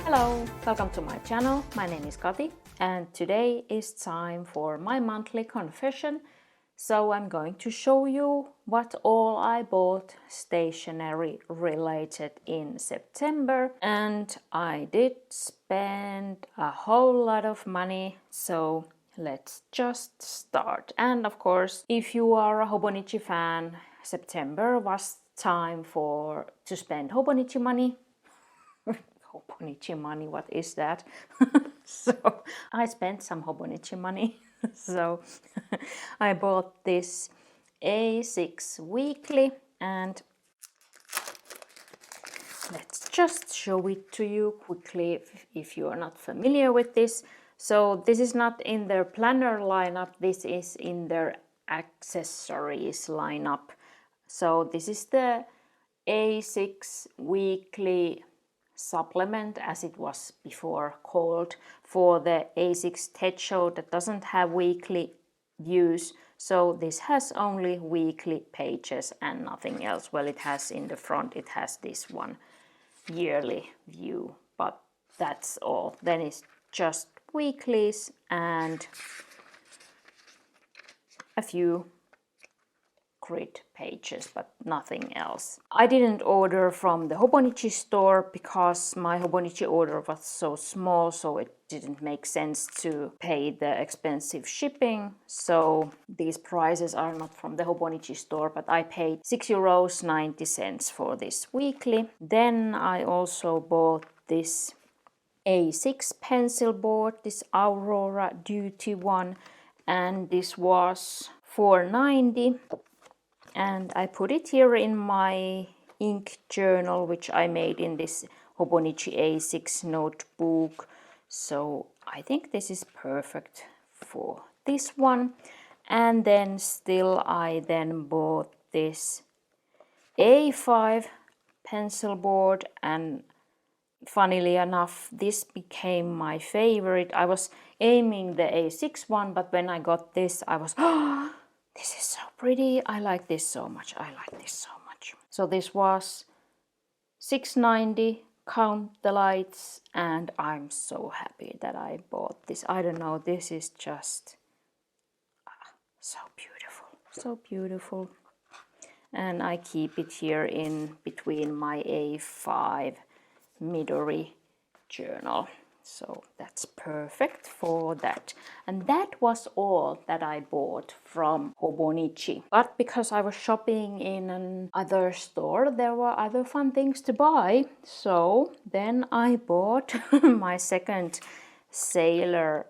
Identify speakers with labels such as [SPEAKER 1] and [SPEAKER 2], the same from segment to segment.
[SPEAKER 1] Hello, welcome to my channel. My name is Kati and today is time for my monthly confession. So I'm going to show you what all I bought stationery related in September, and I did spend a whole lot of money, so let's just start. And of course, if you are a Hobonichi fan, September was time to spend Hobonichi money. Hobonichi money, what is that? So I spent some Hobonichi money. So I bought this A6 weekly, and let's just show it to you quickly if you are not familiar with this. So this is not in their planner lineup, this is in their accessories lineup. So this is the A6 weekly supplement, as it was before called, for the A6 TED show that doesn't have weekly views. So this has only weekly pages and nothing else. Well, it has in the front, it has this one yearly view, but that's all. Then it's just weeklies and a few grid pages, but nothing else. I didn't order from the Hobonichi store because my Hobonichi order was so small, so it didn't make sense to pay the expensive shipping. So these prices are not from the Hobonichi store, but I paid €6.90 for this weekly. Then I also bought this A6 pencil board, this Aurora Duty one, and this was $4.90. And I put it here in my ink journal, which I made in this Hobonichi A6 notebook. So I think this is perfect for this one. And then still I then bought this A5 pencil board, and funnily enough, this became my favorite. I was aiming the A6 one, but when I got this, I was, oh, this is so pretty. I like this so much. I like this so much. So this was $6.90, count the lights, and I'm so happy that I bought this. I don't know, this is just so beautiful. So beautiful. And I keep it here in between my A5 Midori journal. So that's perfect for that. And that was all that I bought from Hobonichi. But because I was shopping in another store, there were other fun things to buy. So then I bought my second Sailor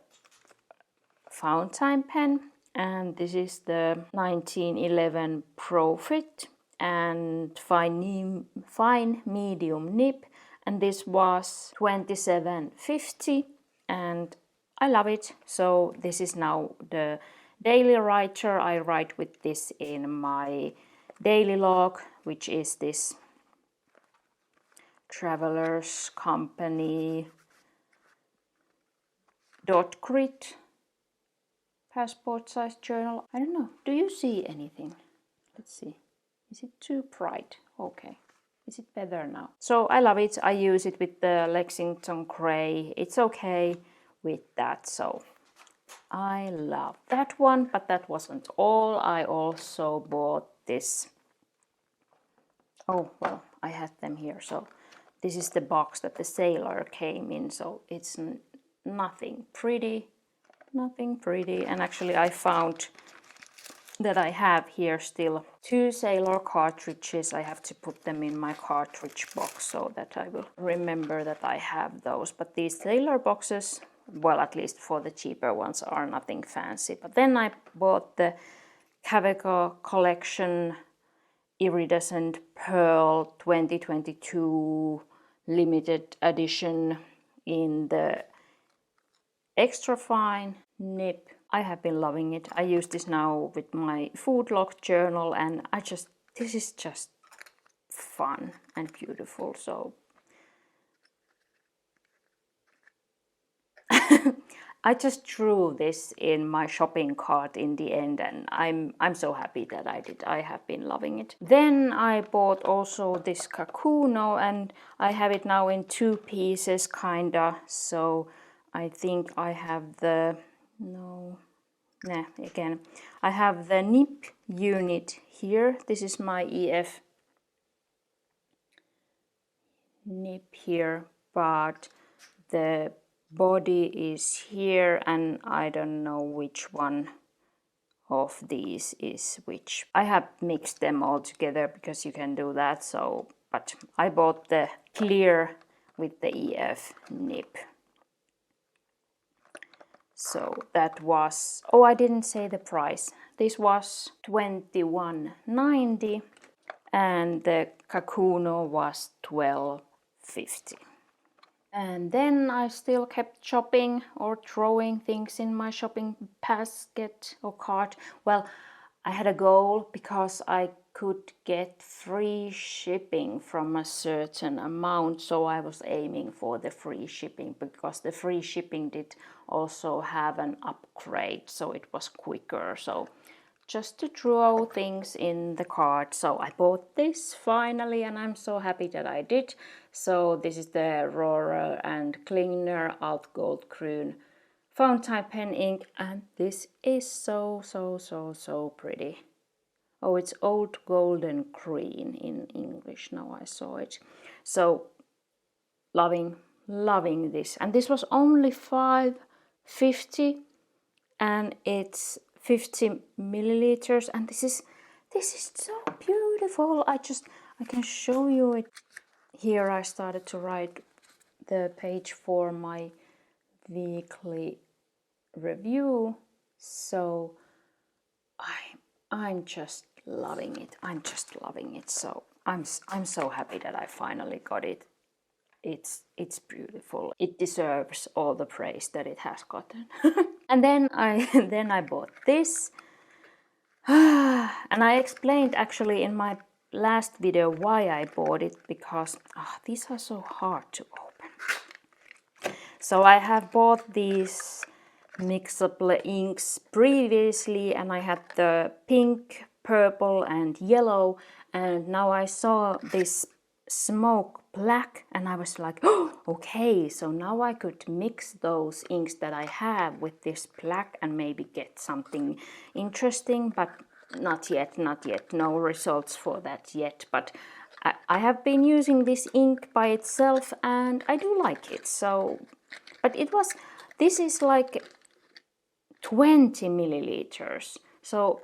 [SPEAKER 1] fountain pen. And this is the 1911 Profit and fine medium nib. And this was $27.50, and I love it. So this is now the daily writer. I write with this in my daily log, which is this Travelers Company .grit passport size journal. I don't know. Do you see anything? Let's see. Is it too bright? Okay. Is it better now? So I love it. I use it with the Lexington Grey. It's okay with that. So I love that one, but that wasn't all. I also bought this. Oh, well, I had them here. So this is the box that the Sailor came in. So it's nothing pretty. Nothing pretty. And actually I found that I have here still 2 Sailor cartridges. I have to put them in my cartridge box so that I will remember that I have those. But these Sailor boxes, well, at least for the cheaper ones, are nothing fancy. But then I bought the Kaweco Collection Iridescent Pearl 2022 limited edition in the extra fine nib. I have been loving it. I use this now with my food log journal, and this is just fun and beautiful. So I just threw this in my shopping cart in the end, and I'm so happy that I did. I have been loving it. Then I bought also this Kakuno, and I have it now in 2 pieces kinda. So I think I have the again. I have the nip unit here. This is my EF nip here, but the body is here, and I don't know which one of these is which. I have mixed them all together because you can do that. So, but I bought the clear with the EF nip. So that was, oh, I didn't say the price. This was $21.90 and the Kakuno was $12.50. And then I still kept shopping or throwing things in my shopping basket or cart. Well, I had a goal because I could get free shipping from a certain amount, so I was aiming for the free shipping because the free shipping did also have an upgrade, so it was quicker. So just to throw things in the cart. So I bought this finally, and I'm so happy that I did. So this is the Rohrer and Klingner Alt Gold Grün fountain pen ink, and this is so pretty. Oh, it's old golden green in English. Now I saw it. So loving this, and this was only $5.50, and it's 50 milliliters, and this is so beautiful. I can show you it here. I started to write the page for my weekly review, so I'm just loving it. So I'm so happy that I finally got it. It's beautiful. It deserves all the praise that it has gotten. And then I bought this. And I explained actually in my last video why I bought it, because these are so hard to open. So I have bought these mixable inks previously, and I had the pink, purple and yellow, and now I saw this smoke black and I was like, oh, okay, so now I could mix those inks that I have with this black and maybe get something interesting, but not yet, no results for that yet. But I have been using this ink by itself and I do like it. So, but this is like 20 milliliters. So,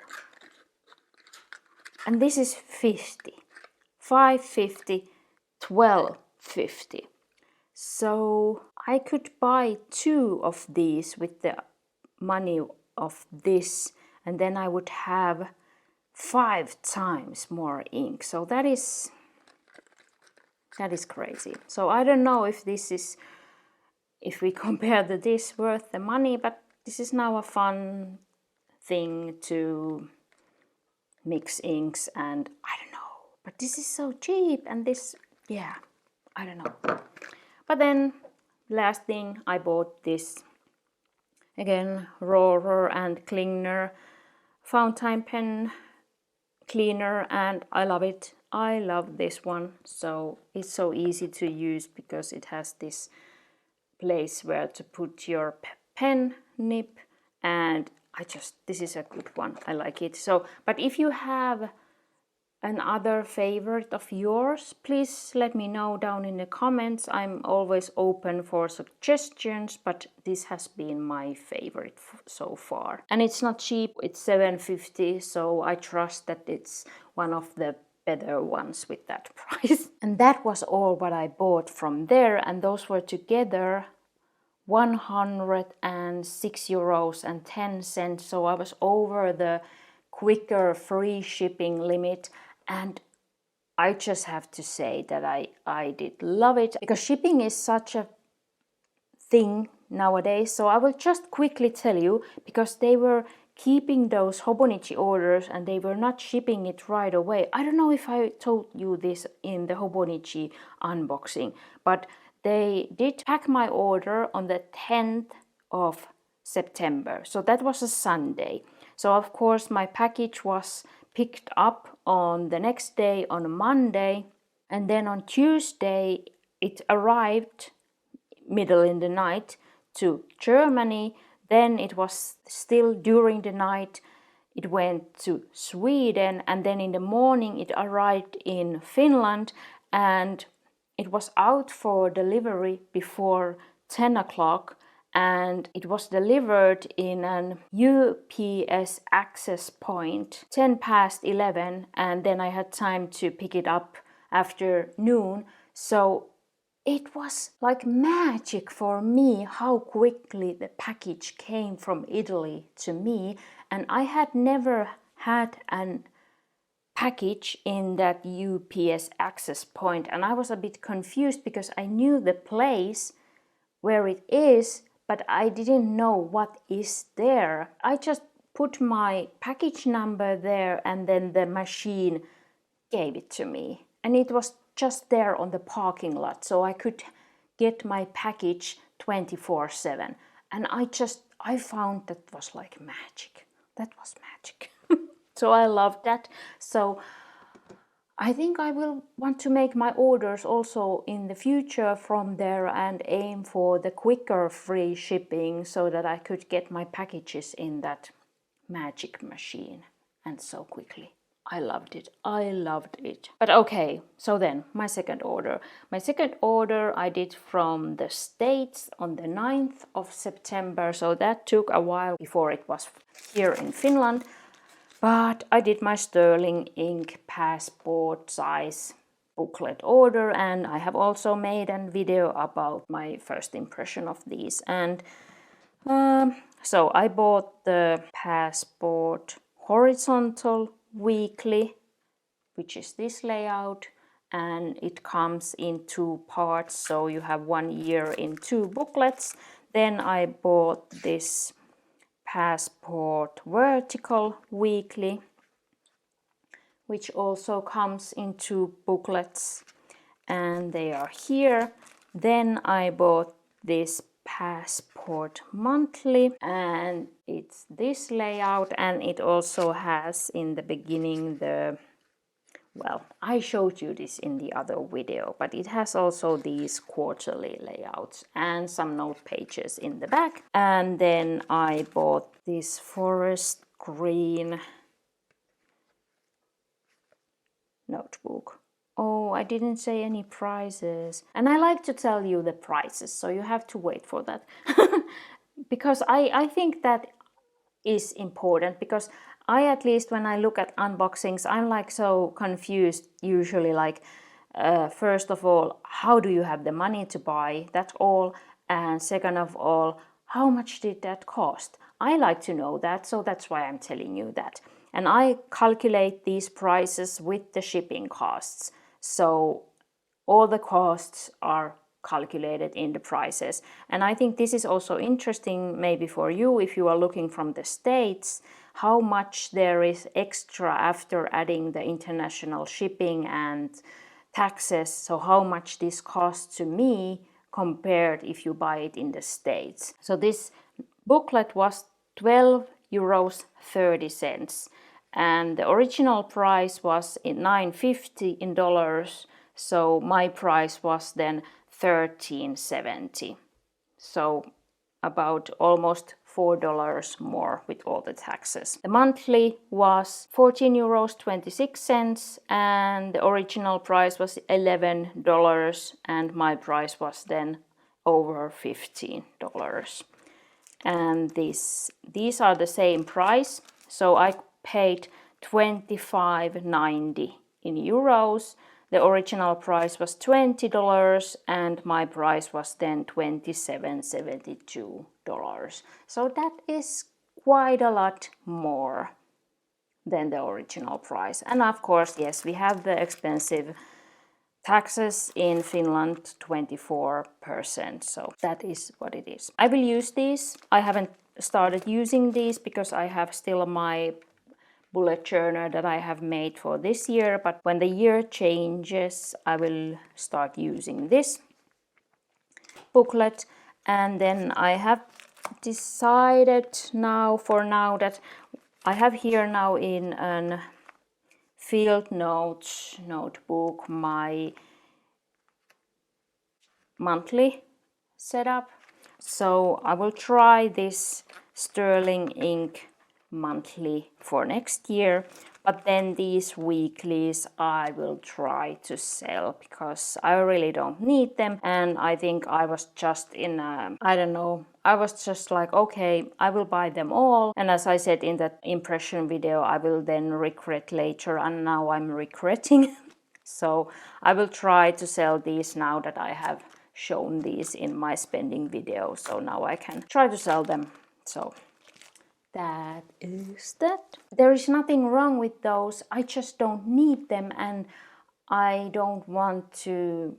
[SPEAKER 1] and this is 50, 5.50, 12.50. So I could buy 2 of these with the money of this, and then I would have 5 times more ink. So that is crazy. So I don't know if this is, if we compare this worth the money, but this is now a fun thing to mix inks, and I don't know, but this is so cheap, and this, yeah, I don't know. But then last thing, I bought this again, Rohrer and Klingner fountain pen cleaner, and I love it. I love this one. So it's so easy to use because it has this place where to put your pen nib, and this is a good one. I like it. So, but if you have another favorite of yours, please let me know down in the comments. I'm always open for suggestions, but this has been my favorite so far. And it's not cheap, it's $7.50, so I trust that it's one of the better ones with that price. And that was all what I bought from there, and those were together €106.10, so I was over the quicker free shipping limit, and I just have to say that I did love it, because shipping is such a thing nowadays. So I will just quickly tell you, because they were keeping those Hobonichi orders and they were not shipping it right away. I don't know if I told you this in the Hobonichi unboxing, but they did pack my order on the 10th of September. So that was a Sunday. So of course my package was picked up on the next day, on a Monday, and then on Tuesday it arrived middle in the night to Germany. Then it was still during the night, it went to Sweden, and then in the morning it arrived in Finland, and it was out for delivery before 10 o'clock, and it was delivered in an UPS access point 10 past 11, and then I had time to pick it up after noon. So it was like magic for me how quickly the package came from Italy to me, and I had never had an package in that UPS access point, and I was a bit confused because I knew the place where it is, but I didn't know what is there. I just put my package number there and then the machine gave it to me, and it was just there on the parking lot, so I could get my package 24/7. And I found that was like magic. That was magic. So I loved that. So I think I will want to make my orders also in the future from there and aim for the quicker free shipping so that I could get my packages in that magic machine and so quickly. I loved it. I loved it. But okay, so then my second order. My second order I did from the States on the 9th of September. So that took a while before it was here in Finland. But I did my sterling ink passport size booklet order, and I have also made a video about my first impression of these. And so I bought the passport horizontal weekly, which is this layout, and it comes in 2 parts, so you have 1 year in 2 booklets. Then I bought this passport vertical weekly, which also comes in 2 booklets, and they are here. Then I bought this passport monthly, and it's this layout, and it also has in the beginning the, well, I showed you this in the other video, but it has also these quarterly layouts and some note pages in the back. And then I bought this forest green notebook. Oh, I didn't say any prices. And I like to tell you the prices, so you have to wait for that. Because I think that is important, because I, at least when I look at unboxings, I'm like so confused usually, like first of all, how do you have the money to buy? That's all. And second of all, how much did that cost? I like to know that, so that's why I'm telling you that. And I calculate these prices with the shipping costs. So all the costs are calculated in the prices. And I think this is also interesting maybe for you if you are looking from the States, how much there is extra after adding the international shipping and taxes. So how much this costs to me compared if you buy it in the States. So this booklet was 12 euros 30 cents, and the original price was $9.50 in dollars. So my price was then $13.70. So about almost $4 more with all the taxes. The monthly was 14 euros 26 cents, and the original price was $11, and my price was then over $15. And these are the same price, so I paid 25.90 in euros. The original price was $20, and my price was then $27.72. So that is quite a lot more than the original price. And of course, yes, we have the expensive taxes in Finland, 24%. So that is what it is. I will use these. I haven't started using these because I have still my bullet journal that I have made for this year, but when the year changes I will start using this booklet. And then I have decided now that I have here now in an field notes notebook my monthly setup. So I will try this sterling ink monthly for next year, but then these weeklies I will try to sell because I really don't need them, and I think I was just in a, I don't know, I was just like, okay, I will buy them all, and as I said in that impression video, I will then regret later, and now I'm regretting. So I will try to sell these now that I have shown these in my spending video, so now I can try to sell them. So that is that. There is nothing wrong with those, I just don't need them, and I don't want to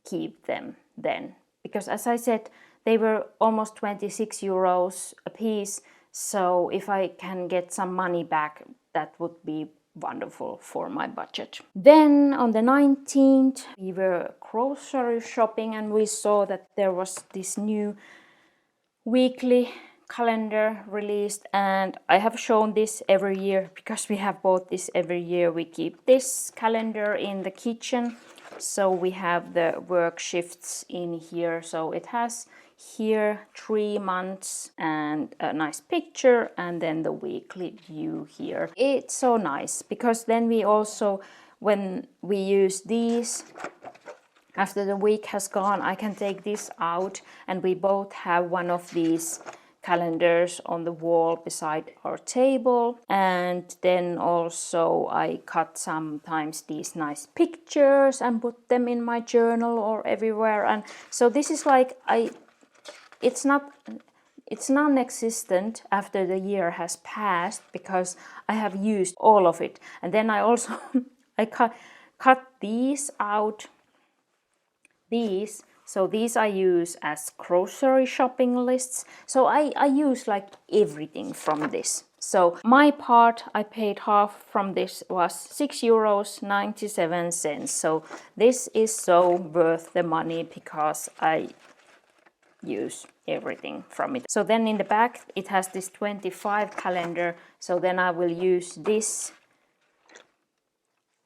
[SPEAKER 1] keep them then, because as I said, they were almost 26 euros a piece, so if I can get some money back, that would be wonderful for my budget. Then on the 19th we were grocery shopping, and we saw that there was this new weekly calendar released, and I have shown this every year because we have bought this every year. We keep this calendar in the kitchen, so we have the work shifts in here, so it has here 3 months and a nice picture, and then the weekly view here. It's so nice because then we also, when we use these, after the week has gone, I can take this out, and we both have one of these calendars on the wall beside our table. And then also I cut sometimes these nice pictures and put them in my journal or everywhere. And so this is like, it's non-existent after the year has passed because I have used all of it. And then I also I cut these out. So these I use as grocery shopping lists. So I use like everything from this. So my part, I paid half from this, was 6.97 euros. So this is so worth the money because I use everything from it. So then in the back it has this 25 calendar. So then I will use this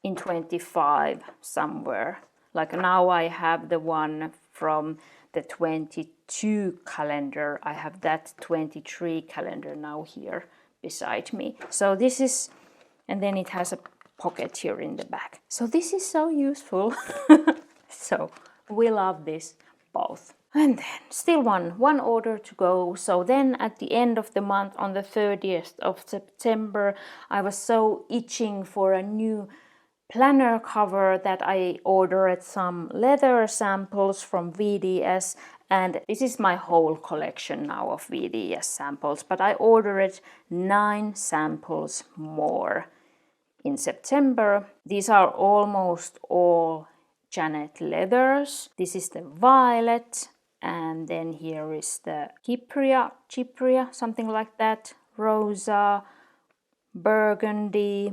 [SPEAKER 1] in 25 somewhere. Like now I have the one from the 22 calendar. I have that 23 calendar now here beside me. So this is, and then it has a pocket here in the back. So this is so useful. So we love this both. And then still one order to go. So then at the end of the month, on the 30th of September, I was so itching for a new planner cover that I ordered some leather samples from VDS, and this is my whole collection now of VDS samples, but I ordered 9 samples more in September. These are almost all Janet leathers. This is the violet, and then here is the Cypria, something like that, rosa, burgundy.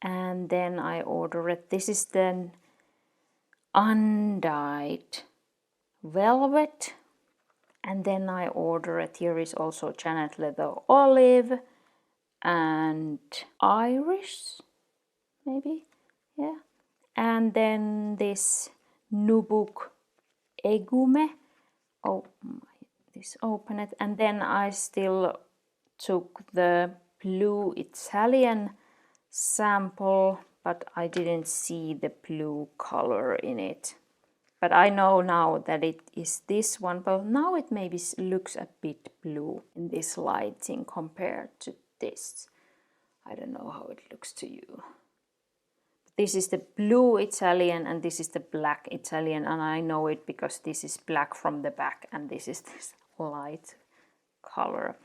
[SPEAKER 1] And then I ordered, this is the undyed velvet. And then I ordered, here is also Janet leather olive and Irish, maybe, yeah. And then this Nubuk egume. Oh, this open it. And then I still took the blue Italian sample, but I didn't see the blue color in it. But I know now that it is this one, but now it maybe looks a bit blue in this lighting compared to this. I don't know how it looks to you. This is the blue Italian and this is the black Italian, and I know it because this is black from the back and this is this light color.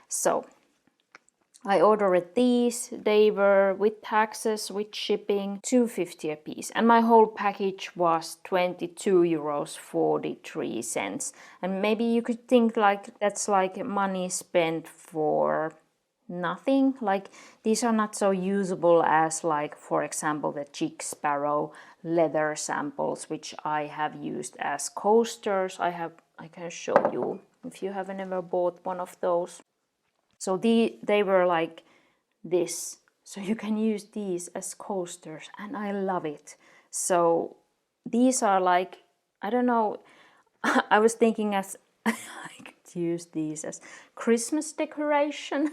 [SPEAKER 1] So I ordered these. They were with taxes, with shipping, 2.50 a piece. And my whole package was 22.43 euros. And maybe you could think like that's like money spent for nothing. Like these are not so usable as, like, for example, the Chick Sparrow leather samples, which I have used as coasters. I can show you if you have never bought one of those. So they were like this. So you can use these as coasters, and I love it. So these are like, I don't know, I was thinking as I could use these as Christmas decoration.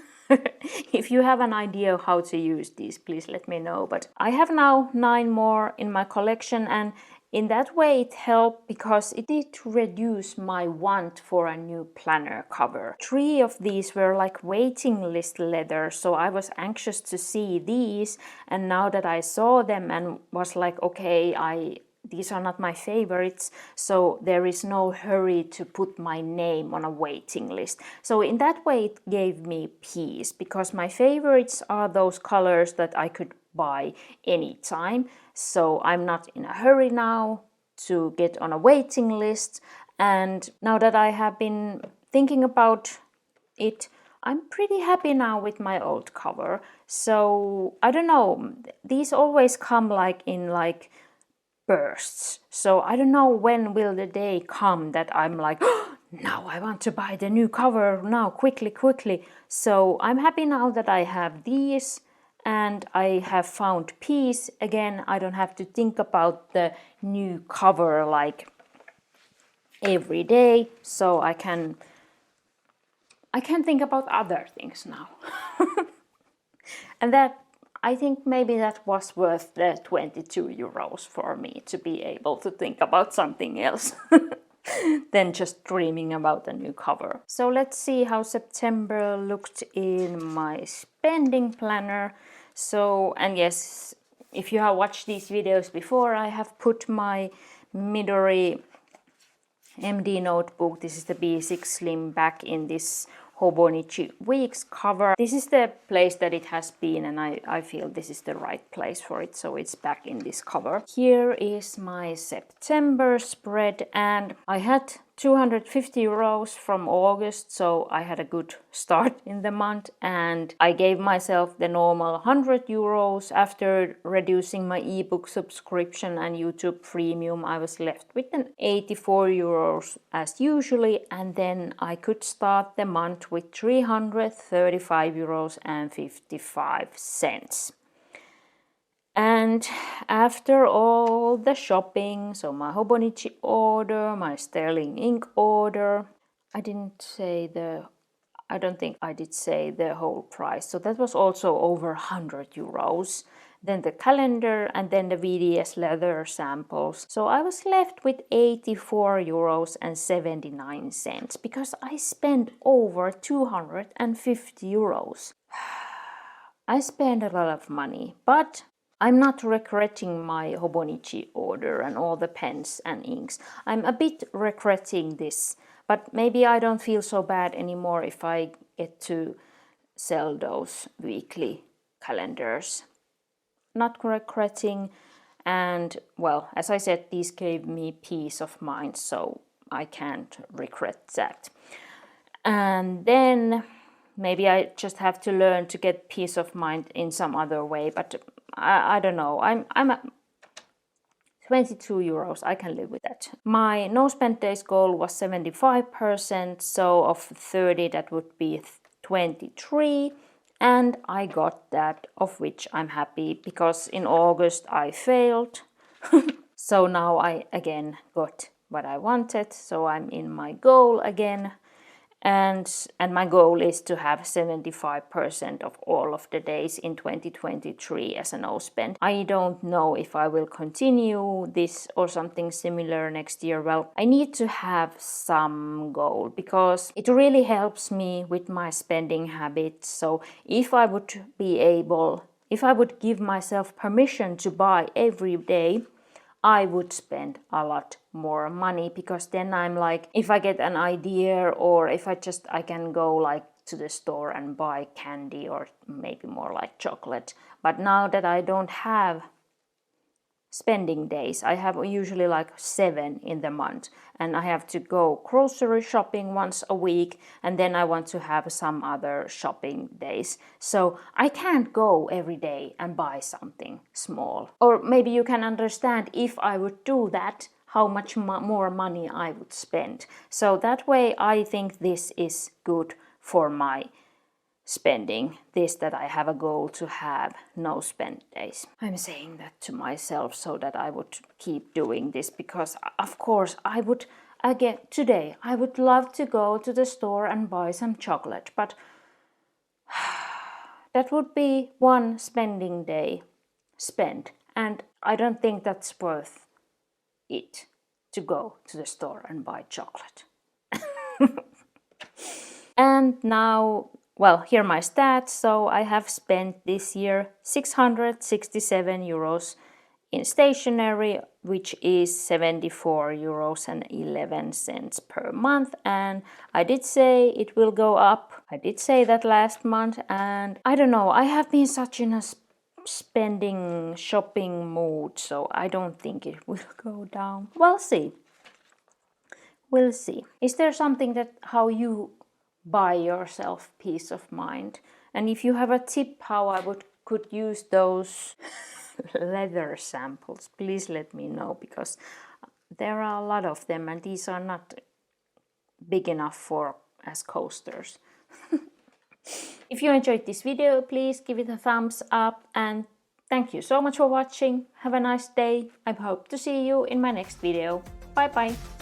[SPEAKER 1] If you have an idea of how to use these, please let me know. But I have now 9 more in my collection, and in that way it helped because it did reduce my want for a new planner cover. 3 of these were like waiting list leather, so I was anxious to see these, and now that I saw them and was like, okay, these are not my favorites, so there is no hurry to put my name on a waiting list. So in that way it gave me peace, because my favorites are those colors that I could buy anytime. So I'm not in a hurry now to get on a waiting list. And now that I have been thinking about it, I'm pretty happy now with my old cover. So I don't know, these always come like in like bursts. So I don't know when will the day come that I'm like, oh, now I want to buy the new cover now, quickly. So I'm happy now that I have these, and I have found peace again. I don't have to think about the new cover like every day, so I can think about other things now. And that, I think maybe that was worth the 22 euros for me, to be able to think about something else than just dreaming about a new cover. So let's see how September looked in my spending planner. So, and yes, if you have watched these videos before, I have put my Midori MD notebook, this is the B6 Slim, back in this Hobonichi Weeks cover. This is the place that it has been, and I feel this is the right place for it, so it's back in this cover. Here is my September spread, and I had 250 euros from August, so I had a good start in the month, and I gave myself the normal 100 euros. After reducing my ebook subscription and YouTube Premium, I was left with an 84 euros as usually, and then I could start the month with 335 euros and 55 cents. And after all the shopping, so my Hobonichi order, my sterling ink order, I don't think I did say the whole price, so that was also over 100 euros. Then the calendar, and then the VDS leather samples. So I was left with 84 euros and 79 cents, because I spent over 250 euros. I spent a lot of money, but I'm not regretting my Hobonichi order and all the pens and inks. I'm a bit regretting this, but maybe I don't feel so bad anymore if I get to sell those weekly calendars. Not regretting, and well, as I said, these gave me peace of mind, so I can't regret that. And then maybe I just have to learn to get peace of mind in some other way, but I don't know. I'm at 22 euros, I can live with that. My no spend days goal was 75%, so of 30 that would be 23, and I got that, of which I'm happy, because in August I failed. So now I again got what I wanted, so I'm in my goal again. And my goal is to have 75% of all of the days in 2023 as a no spend. I don't know if I will continue this or something similar next year. Well, I need to have some goal, because it really helps me with my spending habits. So if I would give myself permission to buy every day, I would spend a lot more money, because then I'm like, if I get an idea, or if I can go like to the store and buy candy, or maybe more like chocolate. But now that I don't have spending days, I have usually like 7 in the month, and I have to go grocery shopping once a week, and then I want to have some other shopping days. So I can't go every day and buy something small. Or maybe you can understand, if I would do that, how much more money I would spend. So that way I think this is good for my spending, this that I have a goal to have no spend days. I'm saying that to myself so that I would keep doing this, because of course I would, again today, I would love to go to the store and buy some chocolate, but that would be one spending day spent, and I don't think that's worth it to go to the store and buy chocolate. And now, well, here are my stats. So I have spent this year 667 euros in stationery, which is 74 euros and 11 cents per month. And I did say it will go up. I did say that last month, and I don't know, I have been such in a spending, shopping mood, so I don't think it will go down. We'll see. We'll see. Is there something that how you buy yourself peace of mind? And if you have a tip how I could use those leather samples, please let me know, because there are a lot of them and these are not big enough for as coasters. If you enjoyed this video, please give it a thumbs up, and thank you so much for watching. Have a nice day. I hope to see you in my next video. Bye bye.